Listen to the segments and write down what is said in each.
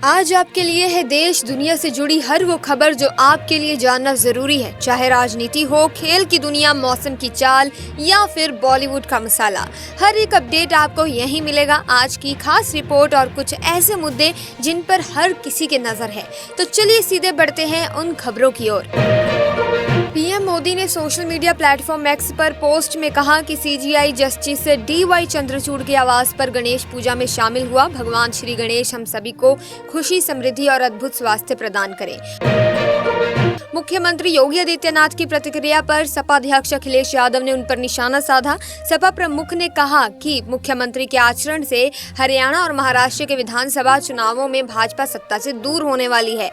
आज आपके लिए है देश दुनिया से जुड़ी हर वो खबर जो आपके लिए जानना जरूरी है, चाहे राजनीति हो, खेल की दुनिया, मौसम की चाल या फिर बॉलीवुड का मसाला। हर एक अपडेट आपको यहीं मिलेगा। आज की खास रिपोर्ट और कुछ ऐसे मुद्दे जिन पर हर किसी की नजर है। तो चलिए सीधे बढ़ते हैं उन खबरों की ओर। पीएम मोदी ने सोशल मीडिया प्लेटफॉर्म एक्स पर पोस्ट में कहा कि सीजीआई जस्टिस डीवाई चंद्रचूड़ के आवास पर गणेश पूजा में शामिल हुआ। भगवान श्री गणेश हम सभी को खुशी, समृद्धि और अद्भुत स्वास्थ्य प्रदान करें। मुख्यमंत्री योगी आदित्यनाथ की प्रतिक्रिया पर सपा अध्यक्ष अखिलेश यादव ने उन पर निशाना साधा। सपा प्रमुख ने कहा कि मुख्यमंत्री के आचरण से हरियाणा और महाराष्ट्र के विधानसभा चुनावों में भाजपा सत्ता से दूर होने वाली है।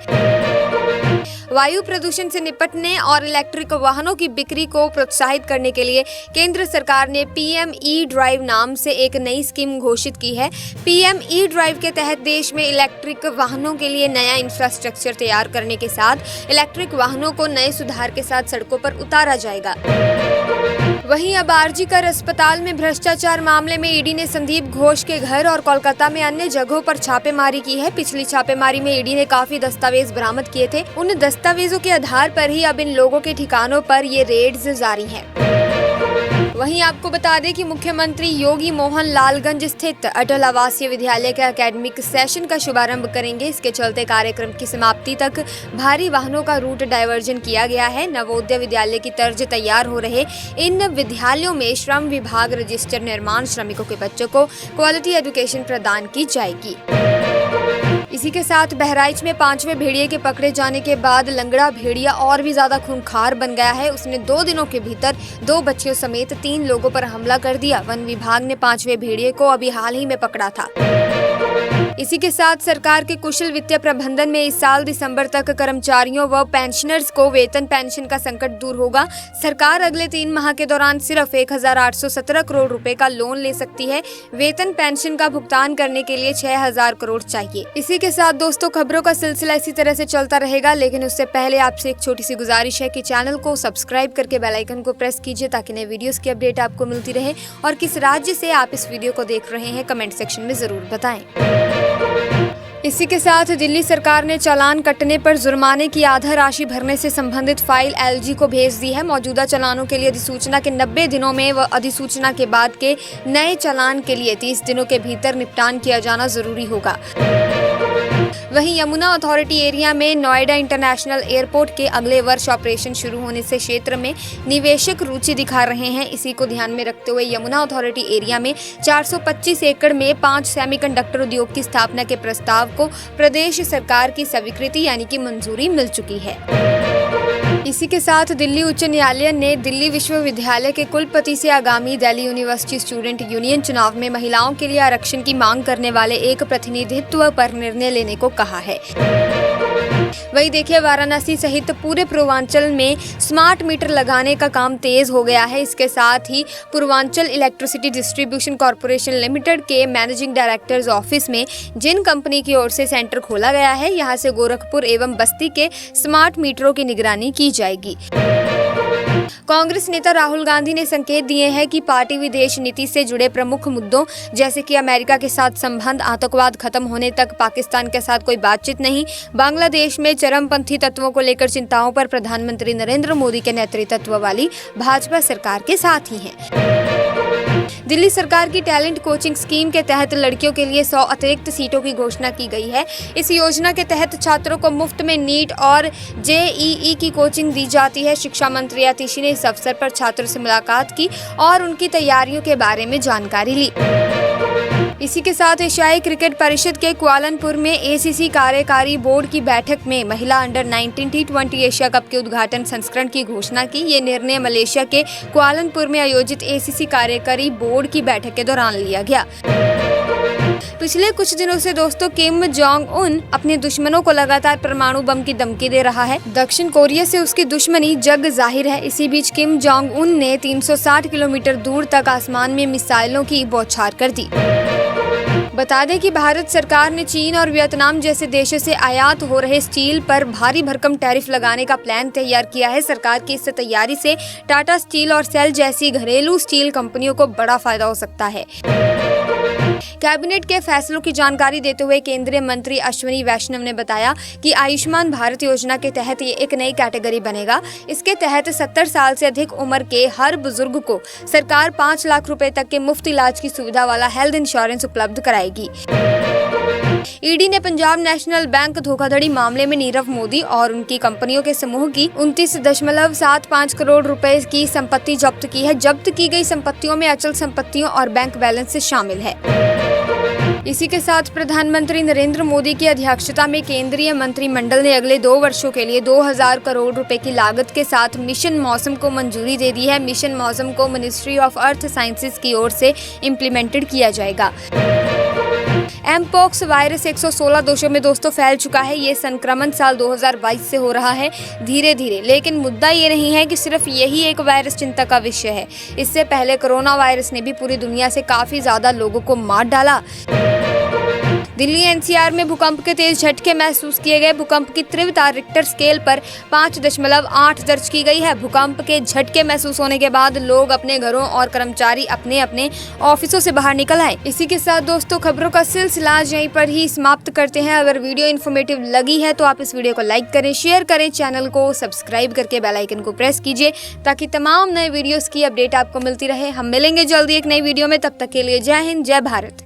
वायु प्रदूषण से निपटने और इलेक्ट्रिक वाहनों की बिक्री को प्रोत्साहित करने के लिए केंद्र सरकार ने पीएम ई ड्राइव नाम से एक नई स्कीम घोषित की है। पीएम ई ड्राइव के तहत देश में इलेक्ट्रिक वाहनों के लिए नया इंफ्रास्ट्रक्चर तैयार करने के साथ इलेक्ट्रिक वाहनों को नए सुधार के साथ सड़कों पर उतारा जाएगा। वहीं अब आरजीकर अस्पताल में भ्रष्टाचार मामले में ईडी ने संदीप घोष के घर और कोलकाता में अन्य जगहों पर छापेमारी की है। पिछली छापेमारी में ईडी ने काफी दस्तावेज बरामद किए थे। उन दस्तावेजों के आधार पर ही अब इन लोगों के ठिकानों पर ये रेड्स जारी हैं। वहीं आपको बता दें कि मुख्यमंत्री योगी मोहन लालगंज स्थित अटल आवासीय विद्यालय के एकेडमिक सेशन का शुभारंभ करेंगे। इसके चलते कार्यक्रम की समाप्ति तक भारी वाहनों का रूट डायवर्जन किया गया है। नवोदय विद्यालय की तर्ज तैयार हो रहे इन विद्यालयों में श्रम विभाग रजिस्टर्ड निर्माण श्रमिकों के बच्चों को क्वालिटी एजुकेशन प्रदान की जाएगी। इसी के साथ बहराइच में 5वें भेड़िए के पकड़े जाने के बाद लंगड़ा भेड़िया और भी ज्यादा खूंखार बन गया है। उसने 2 दिनों के भीतर 2 बच्चियों समेत 3 लोगों पर हमला कर दिया। वन विभाग ने 5वें भेड़िए को अभी हाल ही में पकड़ा था। इसी के साथ सरकार के कुशल वित्तीय प्रबंधन में इस साल दिसंबर तक कर्मचारियों व पेंशनर्स को वेतन पेंशन का संकट दूर होगा। सरकार अगले 3 माह के दौरान सिर्फ 1817 करोड़ रुपए का लोन ले सकती है। वेतन पेंशन का भुगतान करने के लिए 6000 करोड़ चाहिए। इसी के साथ दोस्तों खबरों का सिलसिला इसी तरह से चलता रहेगा, लेकिन उससे पहले आपसे एक छोटी सी गुजारिश है कि चैनल को सब्सक्राइब करके बेल आइकन को प्रेस कीजिए ताकि नए वीडियोस की अपडेट आपको मिलती रहे। और किस राज्य से आप इस वीडियो को देख रहे हैं कमेंट सेक्शन में जरूर बताएं। इसी के साथ दिल्ली सरकार ने चालान कटने पर जुर्माने की आधा राशि भरने से संबंधित फाइल एलजी को भेज दी है। मौजूदा चालानों के लिए अधिसूचना के 90 दिनों में व अधिसूचना के बाद के नए चालान के लिए 30 दिनों के भीतर निपटान किया जाना जरूरी होगा। वहीं यमुना अथॉरिटी एरिया में नोएडा इंटरनेशनल एयरपोर्ट के अगले वर्ष ऑपरेशन शुरू होने से क्षेत्र में निवेशक रुचि दिखा रहे हैं। इसी को ध्यान में रखते हुए यमुना अथॉरिटी एरिया में 425 एकड़ में 5 सेमीकंडक्टर उद्योग की स्थापना के प्रस्ताव को प्रदेश सरकार की स्वीकृति यानी कि मंजूरी मिल चुकी है। इसी के साथ दिल्ली उच्च न्यायालय ने दिल्ली विश्वविद्यालय के कुलपति से आगामी दिल्ली यूनिवर्सिटी स्टूडेंट यूनियन चुनाव में महिलाओं के लिए आरक्षण की मांग करने वाले एक प्रतिनिधित्व पर निर्णय लेने को कहा है। वही देखिए, वाराणसी सहित पूरे पूर्वांचल में स्मार्ट मीटर लगाने का काम तेज हो गया है। इसके साथ ही Purvanchal electricity distribution corporation limited के मैनेजिंग डायरेक्टर्स ऑफिस में जिन कंपनी की ओर से सेंटर खोला गया है, यहां से गोरखपुर एवं बस्ती के स्मार्ट मीटरों की निगरानी की जाएगी। कांग्रेस नेता राहुल गांधी ने संकेत दिए हैं कि पार्टी विदेश नीति से जुड़े प्रमुख मुद्दों जैसे कि अमेरिका के साथ संबंध, आतंकवाद खत्म होने तक पाकिस्तान के साथ कोई बातचीत नहीं, बांग्लादेश में चरमपंथी तत्वों को लेकर चिंताओं पर प्रधानमंत्री नरेंद्र मोदी के नेतृत्व वाली भाजपा सरकार के साथ ही हैं। दिल्ली सरकार की टैलेंट कोचिंग स्कीम के तहत लड़कियों के लिए 100 अतिरिक्त सीटों की घोषणा की गई है। इस योजना के तहत छात्रों को मुफ्त में नीट और जेईई की कोचिंग दी जाती है। शिक्षा मंत्री आतिशी ने इस अवसर पर छात्रों से मुलाकात की और उनकी तैयारियों के बारे में जानकारी ली। इसी के साथ एशियाई क्रिकेट परिषद के कुआलालंपुर में एसीसी कार्यकारी बोर्ड की बैठक में महिला अंडर 19 T20 एशिया कप के उद्घाटन संस्करण की घोषणा की। ये निर्णय मलेशिया के कुआलालंपुर में आयोजित एसीसी कार्यकारी बोर्ड की बैठक के दौरान लिया गया। पिछले कुछ दिनों से दोस्तों किम जोंग उन अपने दुश्मनों को लगातार परमाणु बम की धमकी दे रहा है। दक्षिण कोरिया से उसकी दुश्मनी जग जाहिर है। इसी बीच किम जोंग उन ने 360 किलोमीटर दूर तक आसमान में मिसाइलों की बौछार कर दी। बता दें कि भारत सरकार ने चीन और वियतनाम जैसे देशों से आयात हो रहे स्टील पर भारी भरकम टैरिफ लगाने का प्लान तैयार किया है। सरकार की इस तैयारी से टाटा स्टील और सेल जैसी घरेलू स्टील कंपनियों को बड़ा फायदा हो सकता है। कैबिनेट के फैसलों की जानकारी देते हुए केंद्रीय मंत्री अश्विनी वैष्णव ने बताया कि आयुष्मान भारत योजना के तहत ये एक नई कैटेगरी बनेगा। इसके तहत 70 साल से अधिक उम्र के हर बुजुर्ग को सरकार 5 लाख रुपए तक के मुफ्त इलाज की सुविधा वाला हेल्थ इंश्योरेंस उपलब्ध कराएगी। ईडी ने पंजाब नेशनल बैंक धोखाधड़ी मामले में नीरव मोदी और उनकी कंपनियों के समूह की 29.75 करोड़ रुपए की संपत्ति जब्त की है। जब्त की गई संपत्तियों में अचल संपत्तियों और बैंक बैलेंस शामिल है। इसी के साथ प्रधानमंत्री नरेंद्र मोदी की अध्यक्षता में केंद्रीय मंत्रिमंडल ने अगले 2 वर्षों के लिए 2000 करोड़ रुपए की लागत के साथ मिशन मौसम को मंजूरी दे दी है। मिशन मौसम को मिनिस्ट्री ऑफ अर्थ साइंसेज की ओर से इम्प्लीमेंटेड किया जाएगा। एमपॉक्स वायरस 116 देशों में दोस्तों फैल चुका है। ये संक्रमण साल 2022 से हो रहा है धीरे धीरे, लेकिन मुद्दा ये नहीं है कि सिर्फ यही एक वायरस चिंता का विषय है। इससे पहले कोरोना वायरस ने भी पूरी दुनिया से काफी ज्यादा लोगों को मार डाला। दिल्ली एनसीआर में भूकंप के तेज झटके महसूस किए गए। भूकंप की तीव्रता रिक्टर स्केल पर 5.8 दर्ज की गई है। भूकंप के झटके महसूस होने के बाद लोग अपने घरों और कर्मचारी अपने अपने ऑफिसों से बाहर निकल आए। इसी के साथ दोस्तों खबरों का सिलसिला यहीं पर ही समाप्त करते हैं। अगर वीडियो इन्फॉर्मेटिव लगी है तो आप इस वीडियो को लाइक करें, शेयर करें, चैनल को सब्सक्राइब करके बेल आइकन को प्रेस कीजिए ताकि तमाम नए वीडियोस की अपडेट आपको मिलती रहे। हम मिलेंगे जल्दी एक नई वीडियो में, तब तक के लिए जय हिंद, जय भारत।